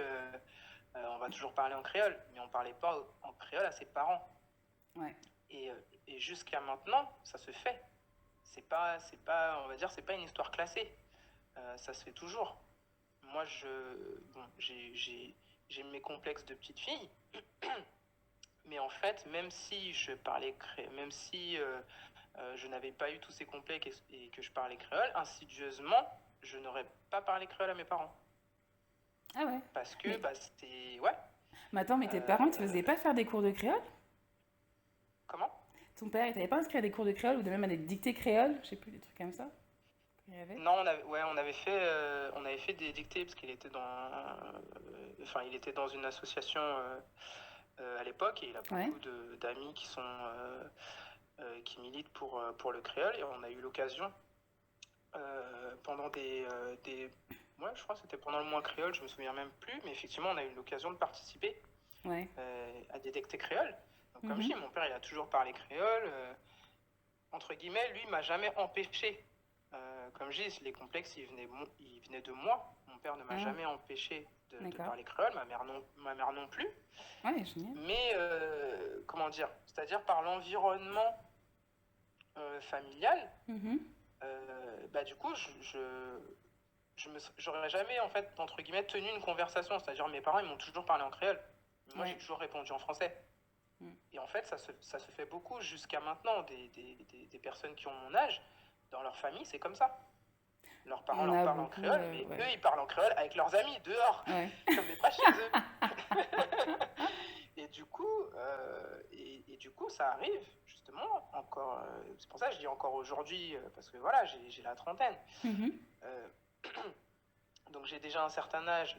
on va toujours parler en créole, mais on ne parlait pas en créole à ses parents. Ouais. Et jusqu'à maintenant, ça se fait. on va dire, c'est pas une histoire classée. Ça se fait toujours. Moi, bon, j'ai mes complexes de petite fille, mais en fait, même si je n'avais pas eu tous ces complexes et que je parlais créole, insidieusement, je n'aurais pas parlé créole à mes parents. Ah ouais. Parce que, Mais, bah, c'était... Ouais. mais attends, mais tes parents ne te faisaient pas faire des cours de créole? Comment? Ton père, il t'avait pas inscrit à des cours de créole ou de même à des dictées créoles? Je sais plus, des trucs comme ça? Il y avait? Non, on avait fait des dictées parce qu'il était enfin, il était dans une association à l'époque et il a Ouais. beaucoup d'amis qui militent pour le créole et on a eu l'occasion pendant ouais, je crois que c'était pendant le mois créole, je me souviens même plus, mais effectivement, on a eu l'occasion de participer Ouais. à des dictées créoles. Donc, comme je Mhm. dis, mon père, il a toujours parlé créole. Entre guillemets, lui, m'a jamais empêché. Comme je dis, les complexes, ils venaient de moi. Mon père ne m'a Ah, jamais empêché de d'accord. parler créole, ma mère non plus. Ouais, génial. Mais, comment dire, c'est-à-dire par l'environnement familial, Mhm. bah, du coup, j'aurais jamais, en fait, entre guillemets, tenu une conversation. C'est-à-dire, mes parents, ils m'ont toujours parlé en créole. Moi, j'ai Ouais. toujours répondu en français. Mm. Et en fait, ça se fait beaucoup jusqu'à maintenant. Des personnes qui ont mon âge, dans leur famille, c'est comme ça. Leurs Il y parents en leur a parlent en beaucoup, créole, mais ouais. eux, ils parlent en créole avec leurs amis, dehors, Ouais. mais pas chez eux. Et du coup, ça arrive, justement, encore. C'est pour ça que je dis encore aujourd'hui, parce que voilà, j'ai la trentaine. Mhm. Euh, donc j'ai déjà un certain âge,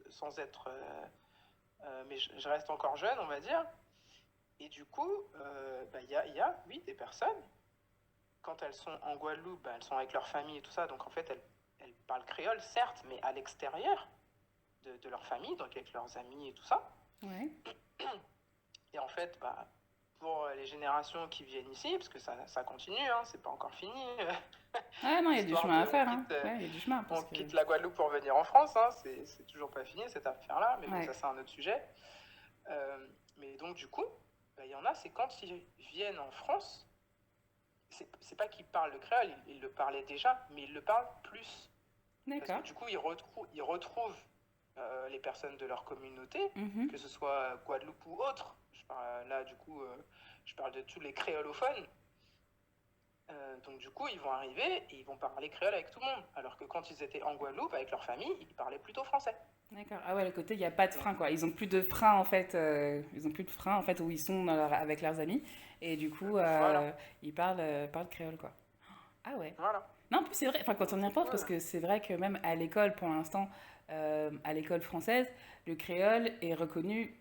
sans être mais je reste encore jeune, on va dire. Et du coup, bah, oui, des personnes, quand elles sont en Guadeloupe, bah, elles sont avec leur famille et tout ça, donc en fait, elles parlent créole, certes, mais à l'extérieur de leur famille, donc avec leurs amis et tout ça. Ouais. Et en fait, bah, pour les générations qui viennent ici, parce que ça continue, hein, c'est pas encore fini, Ah non, il y a du l'histoire chemin de à faire, hein. Ouais, il y a du chemin on parce que... quitte la Guadeloupe pour venir en France, hein, c'est toujours pas fini cette affaire-là, mais bon, Ouais. ça c'est un autre sujet. Mais donc du coup, bah, il y en a, c'est quand ils viennent en France, c'est pas qu'ils parlent le créole, ils le parlaient déjà, mais ils le parlent plus. Parce que D'accord. du coup, ils retrouvent les personnes de leur communauté, Mhm. que ce soit Guadeloupe ou autre. Là, du coup, je parle de tous les créolophones. Donc du coup, ils vont arriver et ils vont parler créole avec tout le monde. Alors que quand ils étaient en Guadeloupe avec leur famille, ils parlaient plutôt français. D'accord. Ah ouais, le côté, il n'y a pas de Donc frein, quoi. Ils ont plus de frein, en fait. Ils ont plus de frein, en fait, où ils sont avec leurs amis. Et du coup, voilà, parlent créole, quoi. Ah ouais. voilà. Non, en plus, c'est vrai, enfin, quand Donc on y du repense, coup, parce que c'est vrai que même à l'école, pour l'instant, à l'école française, le créole est reconnu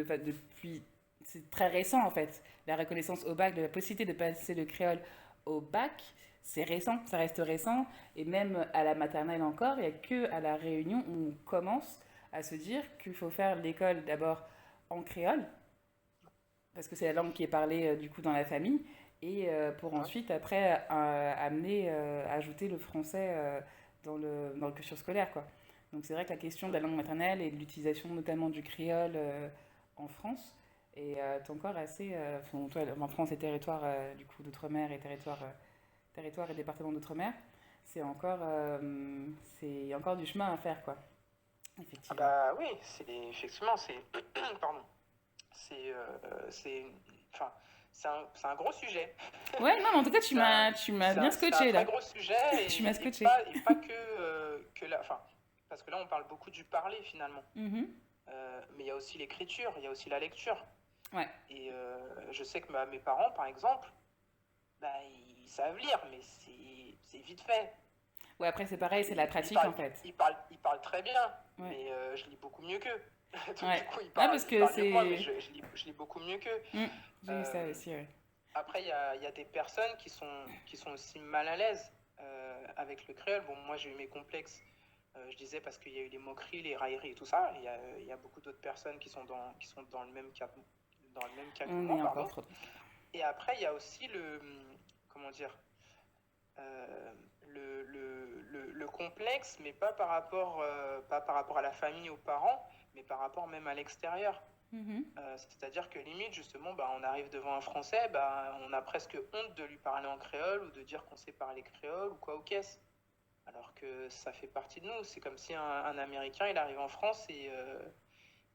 enfin, depuis... C'est très récent, en fait. La reconnaissance au bac, de la possibilité de passer le créole au bac, c'est récent, ça reste récent. Et même à la maternelle encore, il n'y a que à la Réunion où on commence à se dire qu'il faut faire l'école d'abord en créole, parce que c'est la langue qui est parlée du coup dans la famille, et pour ouais. ensuite après amener, ajouter le français dans le cursus scolaire, quoi. Donc c'est vrai que la question de la langue maternelle et de l'utilisation notamment du créole en France est encore assez... en France et territoire du coup d'outre-mer et territoire et département d'outre-mer, c'est il y a encore du chemin à faire, quoi. Ah Effectivement. bah oui, effectivement, pardon, c'est, enfin, c'est un gros sujet. Ouais, non, mais en tout cas, tu m'as bien C'est un scotché, très là. gros sujet Tu m'as scotché. et pas que là, enfin, parce que là on parle beaucoup du parler finalement. Mhm. Mais il y a aussi l'écriture, il y a aussi la lecture. Ouais. Et je sais que mes parents, par exemple, bah, ils savent lire, mais c'est vite fait. Ouais, après, c'est pareil, c'est la pratique, en fait. Ils parlent très bien, Ouais. mais je lis beaucoup mieux qu'eux. Donc Ouais. du coup, Ouais, parce ils que parlent mieux que moi, mais c'est... je lis beaucoup mieux qu'eux. Mm, j'ai eu ça Euh, aussi, ouais. Après, il y a des personnes qui sont aussi mal à l'aise avec le créole. Bon, moi, j'ai eu mes complexes, je disais, parce qu'il y a eu les moqueries, les railleries et tout ça. Il y a beaucoup d'autres personnes qui sont dans le même cas que On moi, est encore pardon. trop... Et après, il y a aussi comment dire, le complexe, mais pas par rapport à la famille, aux parents, mais par rapport même à l'extérieur. C'est-à-dire que limite, justement, bah, on arrive devant un Français, bah, on a presque honte de lui parler en créole ou de dire qu'on sait parler créole ou quoi ou qu'est-ce. Alors que ça fait partie de nous. C'est comme si un Américain, il arrive en France et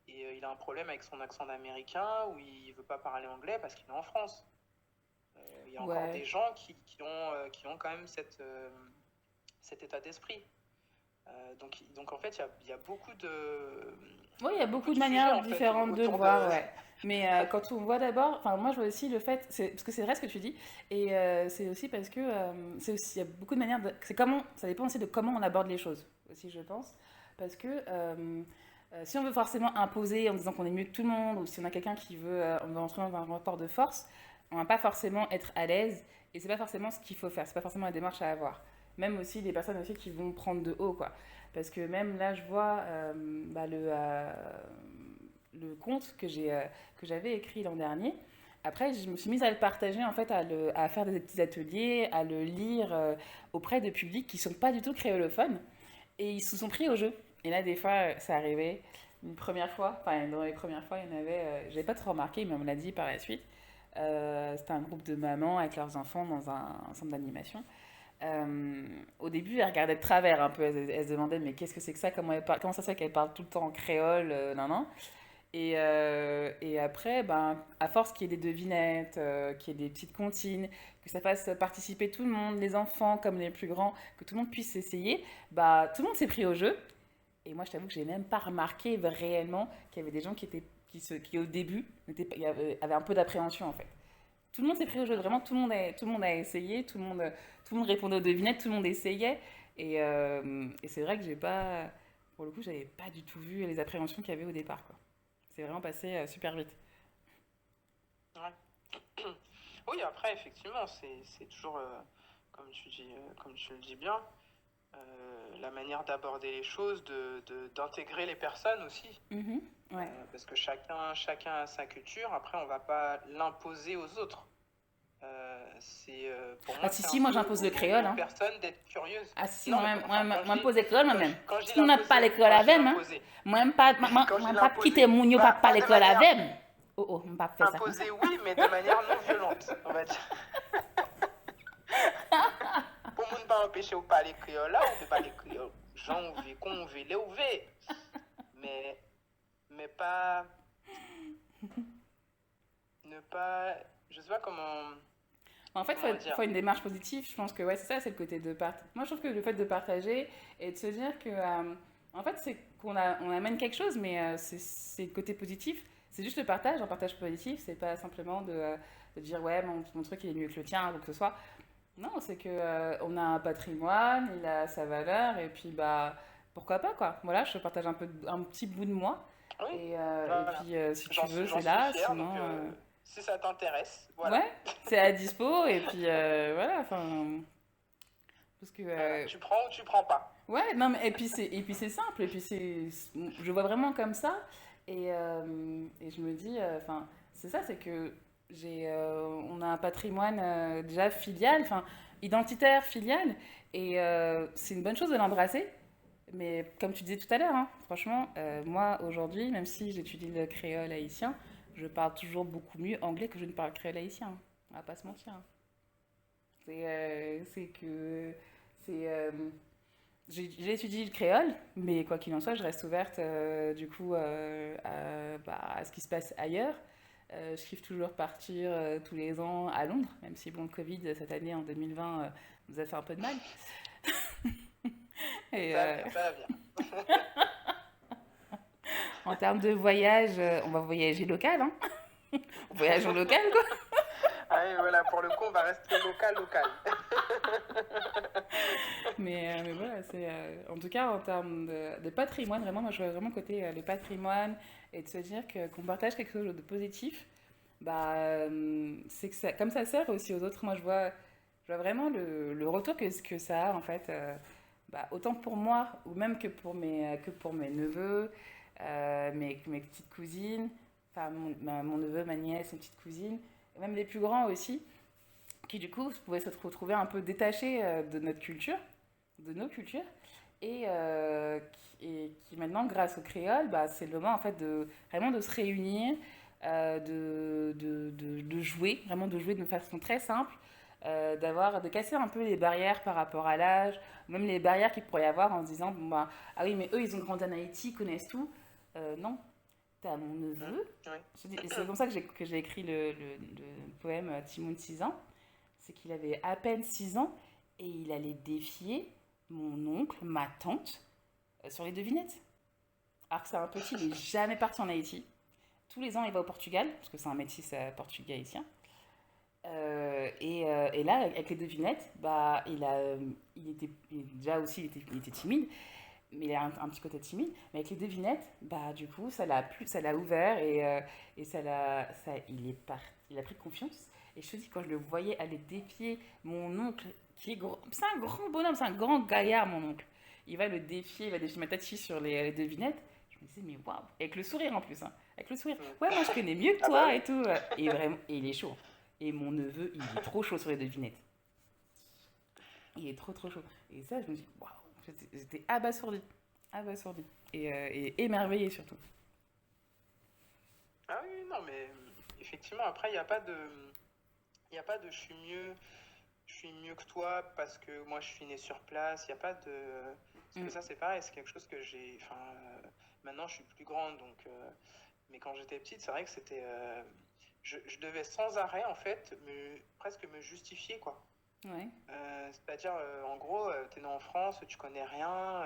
il a un problème avec son accent d'Américain ou il veut pas parler anglais parce qu'il est en France. Il y a encore des gens qui ont quand même cet état d'esprit. Donc en fait, il y a beaucoup de... Oui, il y a beaucoup de manières différentes de le voir, ouais. Mais quand on voit d'abord, enfin moi je vois aussi le fait, parce que c'est vrai ce que tu dis, et c'est aussi parce que il y a beaucoup de manières, ça dépend aussi de comment on aborde les choses, aussi je pense, parce que si on veut forcément imposer en disant qu'on est mieux que tout le monde, ou si on a quelqu'un qui veut, on veut entrer dans un rapport de force, on va pas forcément être à l'aise, et c'est pas forcément ce qu'il faut faire, c'est pas forcément la démarche à avoir. Même aussi des personnes aussi qui vont prendre de haut, quoi. Parce que même là, je vois le conte que j'avais écrit l'an dernier. Après, je me suis mise à le partager, en fait, à faire des petits ateliers, à le lire auprès de publics qui ne sont pas du tout créolophones. Et ils se sont pris au jeu. Et là, des fois, ça arrivait. Une première fois, enfin, dans les premières fois, il y en avait, j'avais pas trop remarqué, mais on me l'a dit par la suite. C'était un groupe de mamans avec leurs enfants dans un centre d'animation. Au début, elle regardait de travers un peu. Elle se demandait, mais qu'est-ce que c'est que ça, comment ça se fait qu'elle parle tout le temps en créole, non, non. Et après, ben, à force qu'il y ait des devinettes, qu'il y ait des petites comptines, que ça fasse participer tout le monde, les enfants comme les plus grands, que tout le monde puisse essayer, bah, tout le monde s'est pris au jeu. Et moi, je t'avoue que j'ai même pas remarqué réellement qu'il y avait des gens qui au début, avaient un peu d'appréhension en fait. Tout le monde s'est pris au jeu, vraiment, tout le monde a essayé, tout le monde répondait aux devinettes, tout le monde essayait. Et c'est vrai que pour le coup, j'avais pas du tout vu les appréhensions qu'il y avait au départ, quoi. C'est vraiment passé super vite. Ouais. Oui, après, effectivement, c'est toujours, comme tu le dis bien, la manière d'aborder les choses, d'intégrer les personnes aussi. Ouais. Parce que chacun a sa culture, après, on ne va pas l'imposer aux autres. Pour moi, si, moi j'impose le créole. Hein. Personne d'être curieuse. Ah si, moi j'impose le créole moi-même. Si on n'a pas l'école avec moi, moi même pas quitter mon yo pas l'école avec. Oh, on va faire ça. Imposer, oui, mais de manière non violente, on va dire. Pour ne pas empêcher de parler créole là, on peut parler créole. Jean, on veut, qu'on veut, les ouvrir. Mais pas. Ne pas. Je sais pas comment. En fait, il faut une démarche positive. Je pense que ouais, c'est ça, c'est le côté de partager. Moi, je trouve que le fait de partager et de se dire que, en fait, c'est qu'on amène quelque chose, mais c'est le côté positif. C'est juste le partage, un partage positif. C'est pas simplement de dire ouais, mon truc il est mieux que le tien, ou que ce soit. Non, c'est que on a un patrimoine, il a sa valeur, et puis bah pourquoi pas quoi. Voilà, je te partage un petit bout de moi. Oui. Et puis si tu veux, c'est là. Fière, sinon. Donc, si ça t'intéresse, voilà. Ouais, c'est à dispo et puis voilà, enfin parce que tu prends ou tu prends pas. Ouais, non mais et puis c'est simple et puis je vois vraiment comme ça et je me dis enfin c'est ça, c'est que on a un patrimoine déjà filial, enfin identitaire filial et c'est une bonne chose de l'embrasser. Mais comme tu disais tout à l'heure, hein, franchement, moi aujourd'hui, même si j'étudie le créole haïtien, je parle toujours beaucoup mieux anglais que je ne parle créole haïtien. On va pas se mentir. C'est que. J'ai étudié le créole, mais quoi qu'il en soit, je reste ouverte du coup à ce qui se passe ailleurs. Je kiffe toujours partir tous les ans à Londres, même si bon, le Covid cette année en 2020 nous a fait un peu de mal. Et ça va bien. En termes de voyage, on va voyager local, hein. On voyage en local, quoi. Ah oui, voilà, pour le coup, on va rester local. Mais voilà, c'est... en tout cas, en termes de patrimoine, vraiment, moi, je vois vraiment côté le patrimoine et de se dire qu'on partage quelque chose de positif, bah, c'est que ça, comme ça sert aussi aux autres. Moi, je vois vraiment le retour que ça a, en fait, bah, autant pour moi ou même que pour mes neveux, mes petites cousines, enfin mon neveu, ma nièce, mes petites cousines, et même les plus grands aussi, qui du coup pouvaient se retrouver un peu détachés de notre culture, de nos cultures, et qui maintenant, grâce au créole, bah, c'est le moment en fait vraiment de se réunir, de jouer, vraiment de jouer de façon très simple, de casser un peu les barrières par rapport à l'âge, même les barrières qu'il pourrait y avoir en se disant, bon, bah, ah oui, mais eux, ils ont grandi en Haïti, ils connaissent tout. Non, t'as mon neveu. Oui. C'est comme ça que j'ai écrit le poème Timon de 6 ans. C'est qu'il avait à peine 6 ans et il allait défier mon oncle, ma tante, sur les devinettes. Alors que c'est un petit, il n'est jamais parti en Haïti. Tous les ans, il va au Portugal, parce que c'est un métis portugais-haïtien. Et là, avec les devinettes, bah, déjà aussi, il était timide, mais il a un petit côté timide. Mais avec les devinettes, bah, du coup, ça l'a ouvert et il a pris confiance. Et je te dis, quand je le voyais aller défier mon oncle, qui est gros, c'est un grand bonhomme, c'est un grand gaillard, mon oncle. Il va défier ma tati sur les devinettes. Je me disais, mais waouh! Avec le sourire en plus, hein. Avec le sourire. Ouais, moi je connais mieux que Ah bah toi oui. et tout. Et vraiment, et il est chaud. Et mon neveu, il est trop chaud sur les devinettes. Il est trop trop chaud. Et ça, je me dis, waouh! J'étais abasourdie. Abasourdie. Et émerveillée surtout. Ah oui, non, mais effectivement, après, il y a pas de je suis mieux que toi parce que moi je suis né sur place. Il y a pas de, parce que Mm. ça c'est pareil, c'est quelque chose que j'ai, enfin, maintenant je suis plus grande, donc, mais quand j'étais petite, c'est vrai que je devais sans arrêt en fait presque me justifier quoi. Ouais. C'est-à-dire, en gros, t'es né en France, tu connais rien,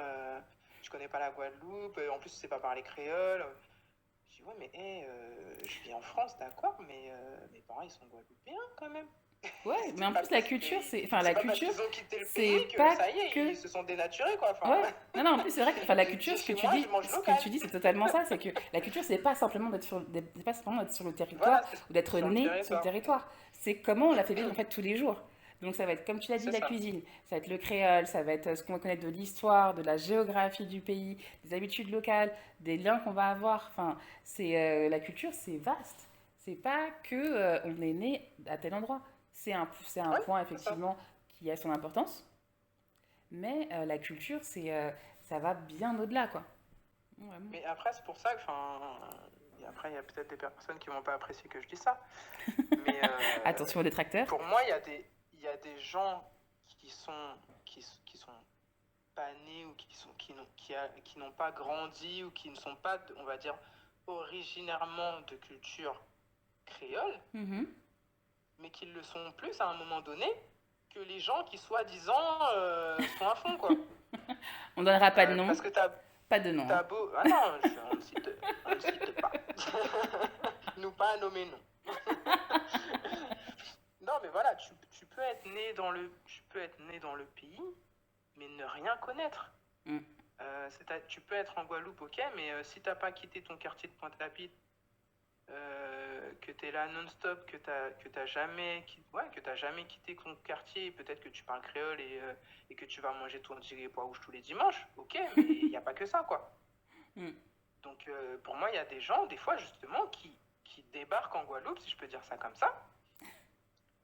tu connais pas la Guadeloupe, en plus tu sais pas parler créole. Je dis, ouais, mais hey, je vis en France, d'accord, mais mes parents, ils sont guadeloupéens quand même. Ouais, mais en plus, C'est la pas parce culture, qu'ils ont quitté le c'est pays que pas ça y est, que ils se sont dénaturés, quoi. Enfin, ouais, non, non, en plus, c'est vrai que enfin, la je culture, viens chez moi, je mange ce que local. tu dis, c'est totalement ça. C'est que la culture, c'est pas simplement d'être sur le territoire Voilà, c'est ou d'être sur le né sur le territoire. territoire. C'est comment on l'a fait vivre en fait tous les jours. Donc ça va être, comme tu l'as dit, C'est la ça. cuisine, ça va être le créole, ça va être ce qu'on va connaître de l'histoire, de la géographie du pays, des habitudes locales, des liens qu'on va avoir. Enfin, la culture, c'est vaste. C'est pas que on est né à tel endroit. C'est un Oui, point c'est ça. effectivement qui a son importance. Mais la culture, ça va bien au-delà, quoi. Vraiment. Mais après, c'est pour ça que, enfin, et après, il y a peut-être des personnes qui vont pas apprécier que je dis ça. Mais Attention aux détracteurs. pour moi, il y a des gens qui sont pas nés ou qui n'ont pas grandi ou qui ne sont pas, on va dire, originairement de culture créole, Mhm. mais qui le sont plus à un moment donné que les gens qui, soi-disant, sont à fond, quoi. On donnera pas de nom, Parce que pas de nom. Hein. t'as beau... Ah non, on ne cite pas. Nous pas nommer non. Non, mais voilà, tu peux être né dans tu peux être né dans le pays, mais ne rien connaître. Mm. Tu peux être en Guadeloupe, ok, mais si t'as pas quitté ton quartier de Pointe-à-Pitre, que tu es là non-stop, que t'as jamais quitté ton quartier, peut-être que tu parles créole et que tu vas manger ton tigre et pois rouge tous les dimanches, ok, mais il n'y a pas que ça, quoi. Mm. Donc pour moi, il y a des gens, des fois, justement, qui débarquent en Guadeloupe, si je peux dire ça comme ça,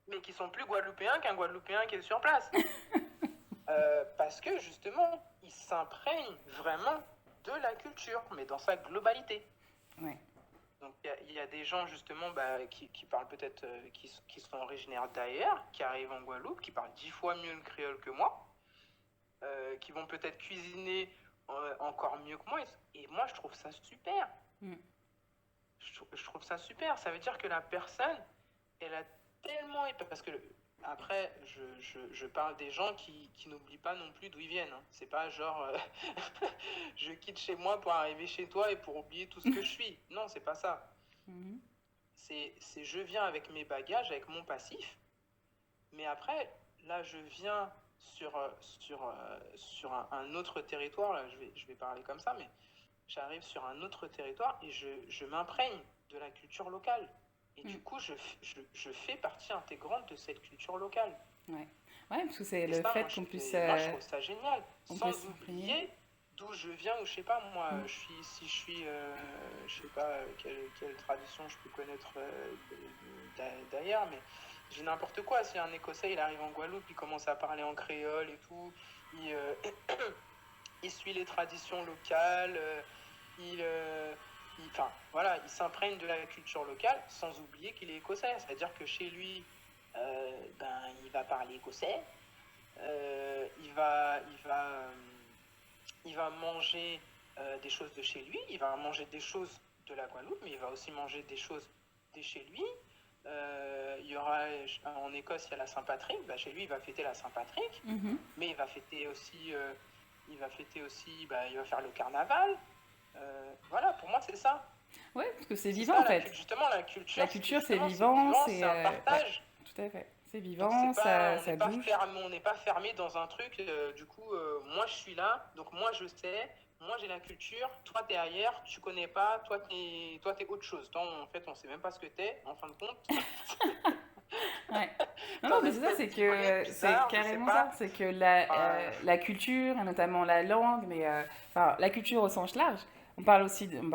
mais qui sont plus guadeloupéens qu'un Guadeloupéen qui est sur place. Parce que, justement, ils s'imprègnent vraiment de la culture, mais dans sa globalité. Ouais. Donc il y a des gens justement qui parlent peut-être, qui sont originaires d'ailleurs, qui arrivent en Guadeloupe, qui parlent 10 fois mieux le créole que moi, qui vont peut-être cuisiner encore mieux que moi. Et moi, je trouve ça super. Mm. Je trouve ça super. Ça veut dire que la personne, elle a tellement... Parce que après, je parle des gens qui n'oublient pas non plus d'où ils viennent. Hein. C'est pas genre, je quitte chez moi pour arriver chez toi et pour oublier tout ce que je suis. Non, c'est pas ça. Mhm. C'est je viens avec mes bagages, avec mon passif. Mais après, là, je viens sur un autre territoire. Là, je vais parler comme ça, mais j'arrive sur un autre territoire et je m'imprègne de la culture locale. Et Mm. du coup, je fais partie intégrante de cette culture locale. Ouais. Ouais, parce que c'est Et le ça, fait qu'on puisse, moi, je trouve ça génial. on peut Sans s'imprégner. oublier d'où je viens, ou je sais pas, moi, Mm. si je suis, je sais pas quelle tradition je peux connaître d'ailleurs, mais j'ai n'importe quoi. Si un Écossais, il arrive en Guadeloupe, il commence à parler en créole et tout, il, il suit les traditions locales, il, enfin, voilà, il s'imprègne de la culture locale sans oublier qu'il est écossais. C'est-à-dire que chez lui, il va parler écossais, il va manger des choses de chez lui, il va manger des choses de la Guadeloupe, mais il va aussi manger des choses de chez lui. Il y aura en Écosse, il y a la Saint-Patrick. Bah, chez lui, il va fêter la Saint-Patrick, mais il va fêter aussi, il va faire le carnaval. Voilà, pour moi, c'est ça. Ouais, parce que c'est vivant ça, en fait. Justement, la culture, c'est vivant, c'est un partage. Ouais, tout à fait. C'est vivant, ça bouge. On n'est pas fermé dans un truc. Du coup, moi, je suis là, donc moi, je sais. Moi, j'ai la culture. Toi, t'es ailleurs, tu connais pas. Toi, t'es autre chose. Toi, en fait, on sait même pas ce que t'es, en fin de compte. Ouais. Non, mais c'est ça, c'est que c'est carrément ça. C'est que la culture, et notamment la langue, mais la culture au sens large. On parle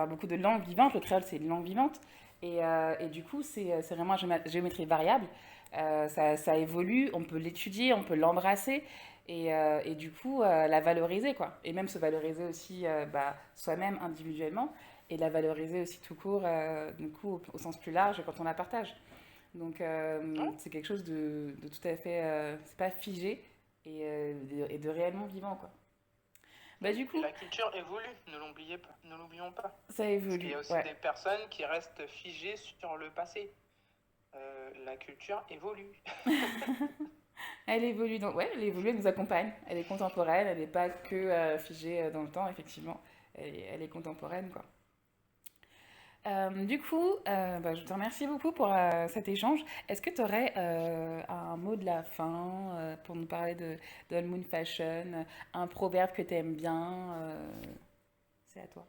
beaucoup de langue vivante. Le créole, c'est une langue vivante. Et du coup, c'est vraiment géométrie variable. Ça évolue, on peut l'étudier, on peut l'embrasser et du coup la valoriser, quoi. Et même se valoriser aussi soi-même individuellement et la valoriser aussi tout court, du coup, au sens plus large quand on la partage. Donc c'est quelque chose de tout à fait, c'est pas figé et de réellement vivant, quoi. Bah, du coup, et la culture évolue, ne l'oublions pas. Ça évolue. Parce qu'il y a aussi des personnes qui restent figées sur le passé. La culture évolue. Elle évolue, donc ouais, elle évolue, elle nous accompagne. Elle est contemporaine, elle n'est pas que figée dans le temps, effectivement. Elle est contemporaine, quoi. Du coup, je te remercie beaucoup pour cet échange. Est-ce que tu aurais un mot de la fin pour nous parler de All Moon Fashion, un proverbe que tu aimes bien c'est à toi.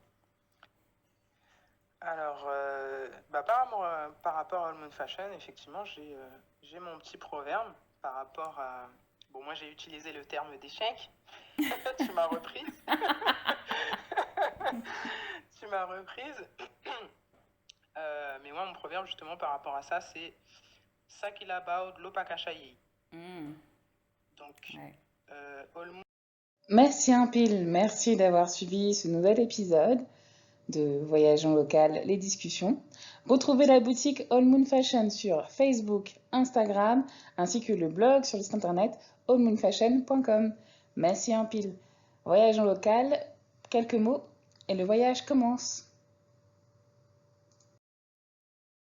Alors, par rapport à All Moon Fashion, effectivement, j'ai mon petit proverbe par rapport à... Bon, moi, j'ai utilisé le terme d'échec. Tu m'as reprise. Tu m'as reprise. Mais moi, mon proverbe, justement, par rapport à ça, c'est « Sakilabao lopakashayi ». Donc, ouais. All Moon... Merci un pile, merci d'avoir suivi ce nouvel épisode de Voyage en local, les discussions. Retrouvez la boutique All Moon Fashion sur Facebook, Instagram, ainsi que le blog sur le site internet allmoonfashion.com. Merci un pile. Voyage en local, quelques mots et le voyage commence.